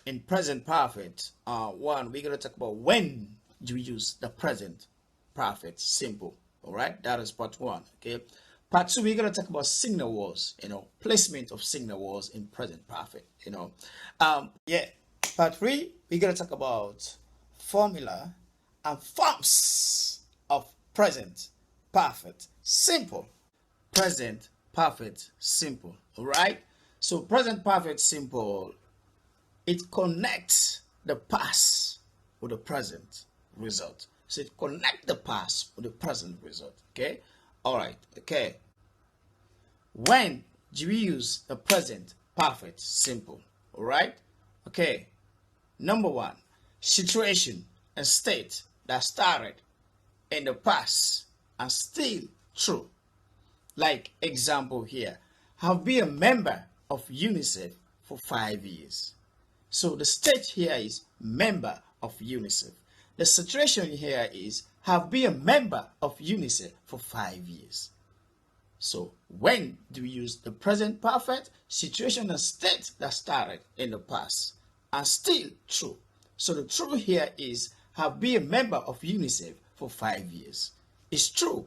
in present perfect, one, we're going to talk about when do we use the present perfect simple. All right, that is part one. Okay, part two, we're going to talk about signal words, placement of signal words in present perfect. Yeah, part three, we're going to talk about formula and forms of present perfect simple. Present perfect simple. All right, so present perfect simple, it connects the past with the present result. So it connects the past with the present result. Okay. All right. Okay. When do we use the present perfect simple? All right. Okay. Number one, situation and state that started in the past and still true. Like example here, have been a member of UNICEF for 5 years. So the state here is member of UNICEF. The situation here is have been a member of UNICEF for 5 years. So when do we use the present perfect? Situation and state that started in the past and still true. So the true here is have been a member of UNICEF for 5 years. It's true.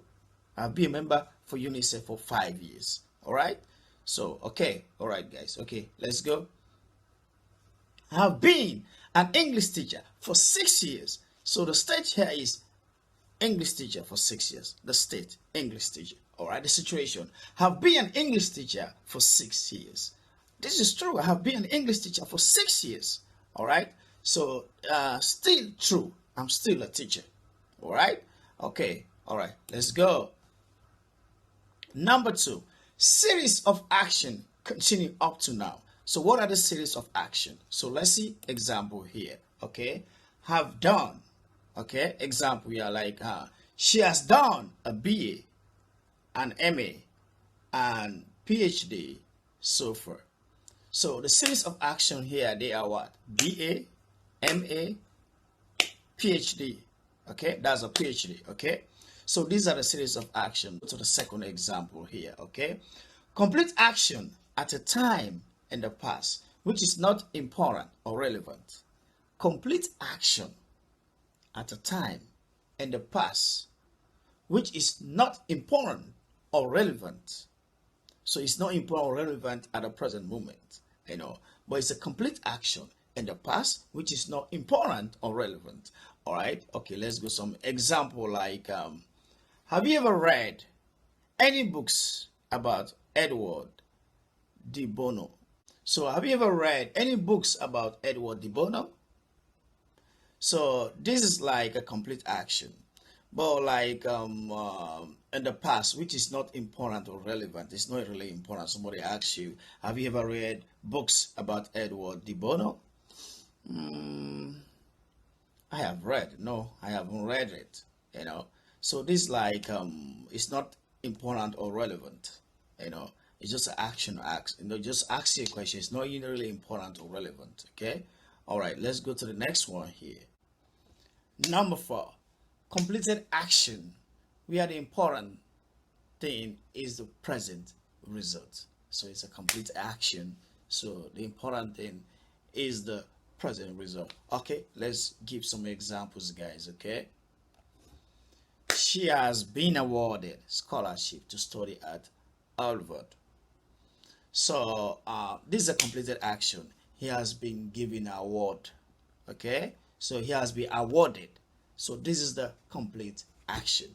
Have been a member for UNICEF for 5 years. All right. So okay. All right, guys. Okay, let's go. Have been an English teacher for 6 years. So the state here is English teacher for 6 years. The state, English teacher. All right, the situation. Have been an English teacher for 6 years. This is true. I have been an English teacher for 6 years. All right. So still true. I'm still a teacher. All right. Okay. All right. Let's go. Number two, series of action continue up to now. So what are the series of action? So let's see example here. Okay, have done. Okay, example here like she has done a BA, an MA, and PhD so far. So the series of action here, they are what? BA, MA, PhD. Okay, that's a PhD. Okay, so these are the series of action. Go to the second example here. Okay, complete action at a time in the past which is not important or relevant. Complete action at a time in the past which is not important or relevant. So it's not important or relevant at the present moment, but it's a complete action in the past which is not important or relevant. All right. Okay, let's go some example like have you ever read any books about Edward de Bono? So have you ever read any books about Edward de Bono? So this is like a complete action, but like in the past, which is not important or relevant. It's not really important. Somebody asks you, have you ever read books about Edward de Bono? I have read. No, I haven't read it. So this like it's not important or relevant. It's just an action ask. Just ask you a question. It's not even really important or relevant. Okay. All right. Let's go to the next one here. Number four, completed action, where the important thing is the present result. So it's a complete action. So the important thing is the present result. Okay. Let's give some examples, guys. Okay. She has been awarded scholarship to study at Harvard. So this is a completed action. He has been given an award. Okay, so he has been awarded. So this is the complete action.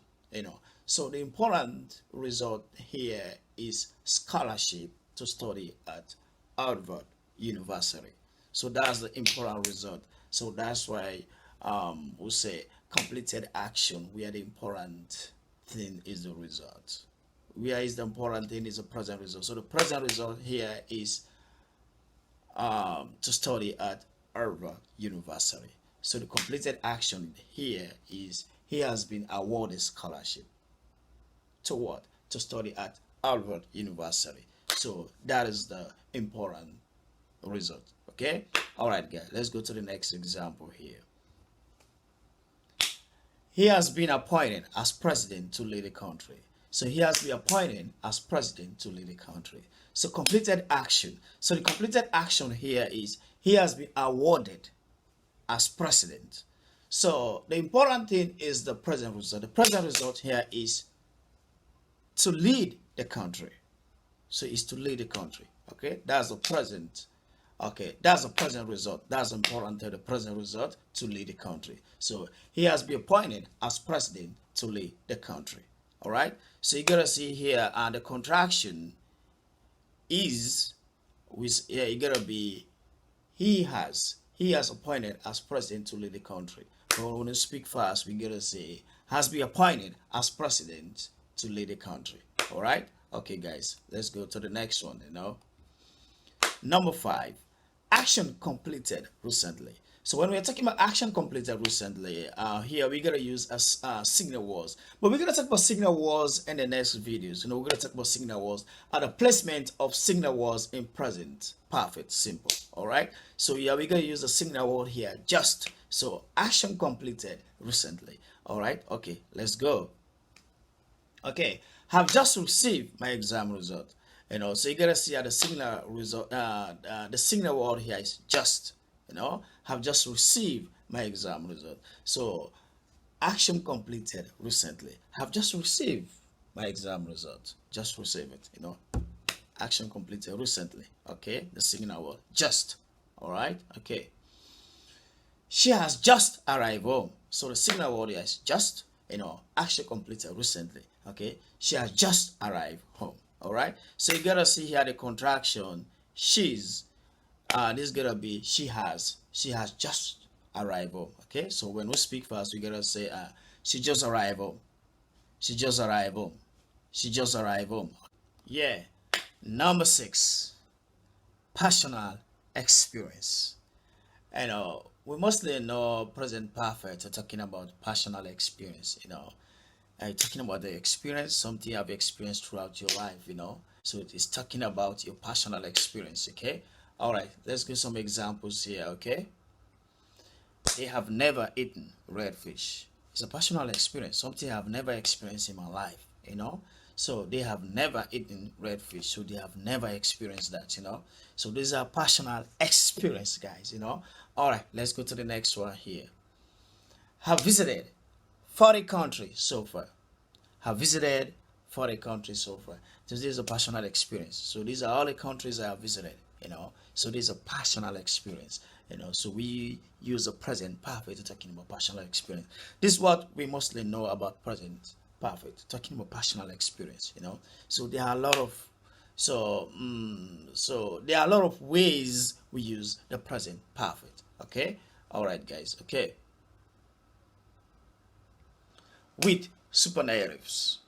So the important result here is scholarship to study at Harvard University. So that's the important result. So that's why we say completed action, where the important thing is the result. Where is the important thing is the present result. So the present result here is to study at Harvard University. So the completed action here is he has been awarded scholarship to what? To study at Harvard University. So that is the important result. Okay. All right, guys. Let's go to the next example here. He has been appointed as president to lead the country. So he has been appointed as president to lead the country. So completed action. So the completed action here is he has been awarded as president. So the important thing is the present result. The present result here is to lead the country. So it's to lead the country. Okay, that's the present. Okay, that's the present result. That's important to the present result to lead the country. So he has been appointed as president to lead the country. All right. So you gotta see here, and the contraction is with yeah, you gotta be he has appointed as president to lead the country. But when you speak fast, we gotta say has been appointed as president to lead the country. All right. Okay, guys, let's go to the next one. Number 5, action completed recently. So when we're talking about action completed recently, here we're gonna use as signal words, but we're gonna talk about signal words in the next videos. We're gonna talk about signal words and the placement of signal words in present perfect simple. All right. So yeah, we're gonna use a signal word here. Just so action completed recently. All right. Okay, let's go. Okay, have just received my exam result. So you gotta see how the signal result, the signal word here is just. Have just received my exam result. So action completed recently. Have just received my exam result. Just receive it. Action completed recently. Okay, the signal word just. All right. Okay. She has just arrived home. So the signal word here is just, action completed recently. Okay, she has just arrived home. All right. So you gotta see here the contraction. She's. This is gonna be she has. She has just arrived home. Okay. So when we speak fast, we gotta say she just arrived home. She just arrived home. She just arrived home. Yeah. Number 6, personal experience. We mostly know present perfect talking about personal experience. Talking about the experience, something you have experienced throughout your life. So it is talking about your personal experience. Okay. All right. Let's give some examples here. Okay. They have never eaten red fish. It's a personal experience, something I've never experienced in my life. So they have never eaten red fish, so they have never experienced that. So these are personal experience, guys. All right, let's go to the next one here. Have visited 40 countries so far. Have visited 40 countries so far. So this is a personal experience. So these are all the countries I have visited. So this is a personal experience. So we use the present perfect talking about personal experience. This is what we mostly know about present perfect talking about personal experience. So there are a lot of so there are a lot of ways we use the present perfect. Okay. All right, guys. Okay. With superlatives,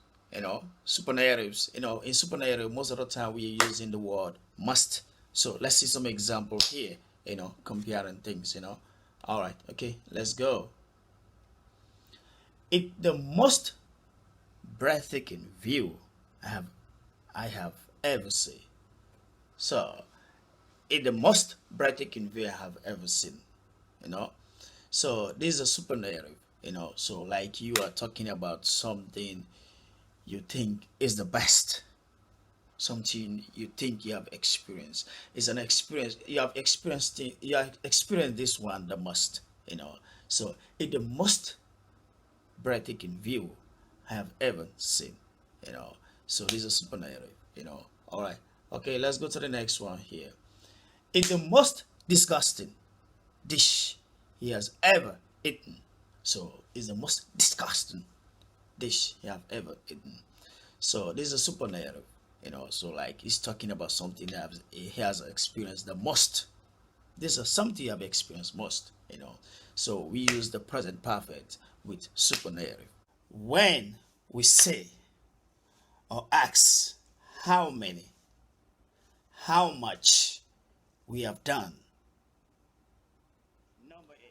superlatives, in superlative most of the time we are using the word must. So let's see some example here, comparing things. All right. Okay, let's go. It the most breathtaking view I have ever seen. So it the most breathtaking view I have ever seen. you know so this is a superlative. So like you are talking about something you think is the best, something you think you have experienced. It's an experience you have experienced it, you have experienced this one the most. So it's the most breathtaking view I have ever seen. you know so this is a superlative. All right. Okay, let's go to the next one here. It's the most disgusting dish he has ever eaten. So it's the most disgusting dish he have ever eaten. So this is a superlative. So like he's talking about something that he has experienced the most. This is something you have experienced most. So we use the present perfect with superlative. When we say or ask how many, how much we have done.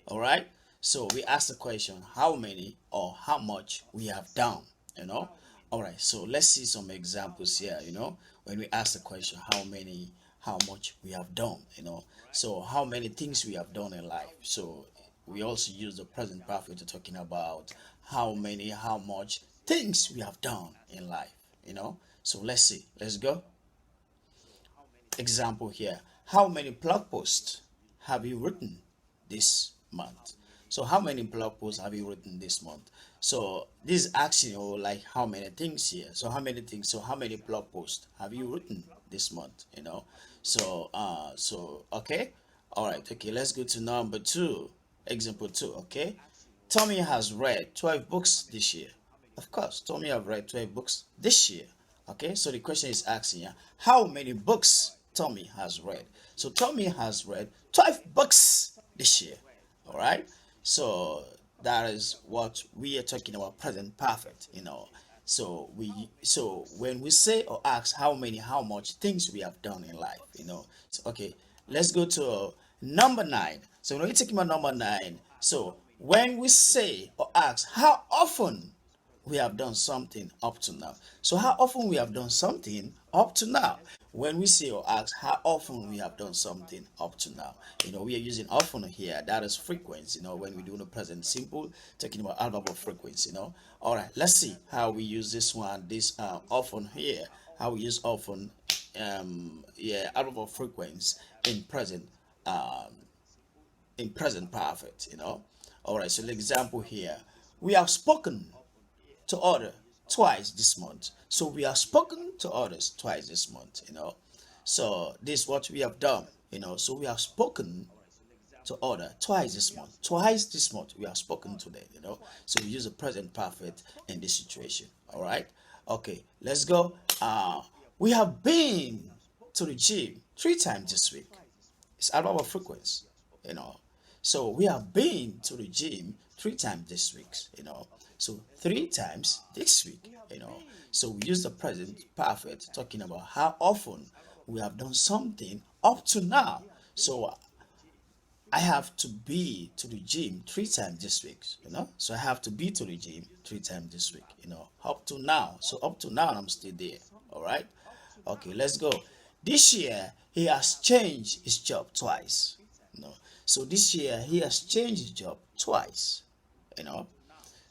All right. So we ask the question how many or how much we have done. You know. All right. So let's see some examples here. When we ask the question how many, how much we have done. So how many things we have done in life. So we also use the present perfect to talking about how many, how much things we have done in life. So let's see. Let's go. Example here. How many blog posts have you written this month? So how many blog posts have you written this month? So this is asking you like how many things here. So how many things? So how many blog posts have you written this month? So okay. All right. Okay. Let's go to number two. Example two. Okay. Tommy has read 12 books this year. Of course, Tommy have read 12 books this year. Okay, so the question is asking here, how many books Tommy has read? So Tommy has read 12 books this year. All right, so that is what we are talking about, present perfect. So when we say or ask how many, how much things we have done in life. So okay, let's go to number nine. So when we're talking about number nine, so when we say or ask how often we have done something up to now. So how often we have done something up to now? When we say or ask how often we have done something up to now, we are using often here. That is frequency. When we do the present simple, talking about adverb of frequency. All right, let's see how we use this one. This often here. How we use often. Yeah, adverb of frequency in present. In present perfect. All right. So the example here. We have spoken to others twice this month. So we have spoken to others twice this month. So this is what we have done. So we have spoken to others twice this month. Twice this month we have spoken to them. So we use the present perfect in this situation. All right. Okay, let's go. We have been to the gym 3 times this week. It's out of our frequency. So we have been to the gym 3 times this week. So 3 times this week. So we use the present perfect talking about how often we have done something up to now. So I have to be to the gym 3 times this week. So I have to be to the gym 3 times this week. Up to now. So up to now I'm still there. All right. Okay, let's go. This year he has changed his job twice. So this year he has changed his job twice. You know.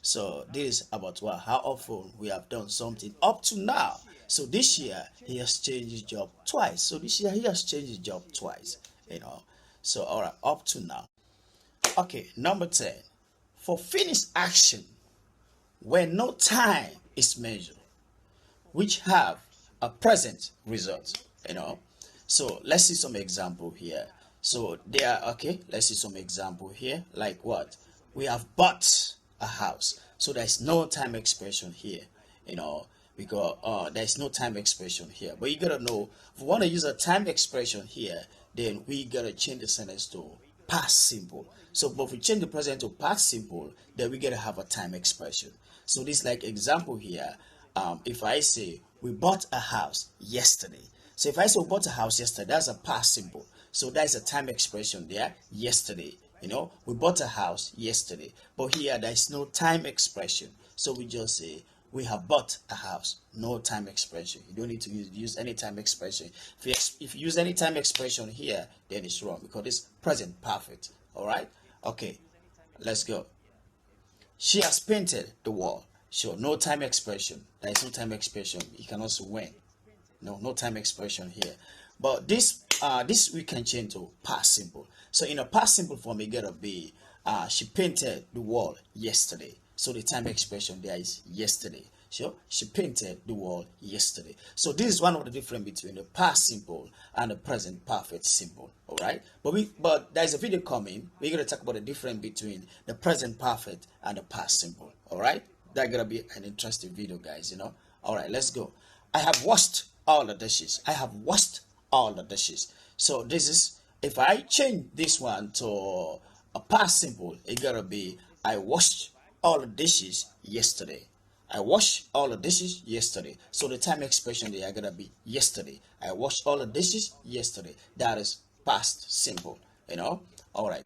So this is about what how often we have done something up to now. So this year he has changed his job twice. So this year he has changed his job twice. So all right, up to now. Okay, number 10. For finished action, when no time is measured, which have a present result. So let's see some example here. So there, okay, let's see some example here. Like what? We have bought a house. So there's no time expression here. Because there's no time expression here. But you gotta know, if we want to use a time expression here, then we gotta change the sentence to past simple. So but if we change the present to past simple, then we gotta have a time expression. So this like example here. If I say we bought a house yesterday. So if I say we bought a house yesterday, that's a past simple. So that's a time expression there, yesterday. We bought a house yesterday. But here there is no time expression. So we just say we have bought a house. No time expression. You don't need to use any time expression. If you use any time expression here, then it's wrong because it's present perfect. All right. Okay. Let's go. She has painted the wall. Sure. No time expression. There is no time expression. You can also win. No time expression here. But this we can change to past simple. So in a past simple form, it gotta be she painted the wall yesterday. So the time expression there is yesterday. Sure, she painted the wall yesterday. So this is one of the difference between the past simple and the present perfect simple. All right, but there's a video coming. We're gonna talk about the difference between the present perfect and the past simple. All right, that's gonna be an interesting video, guys. All right, let's go. I have washed all the dishes. I have washed all the dishes. So this is, if I change this one to a past simple, it gotta be I washed all the dishes yesterday. I washed all the dishes yesterday. So the time expression there gonna be yesterday. I washed all the dishes yesterday. That is past simple. All right.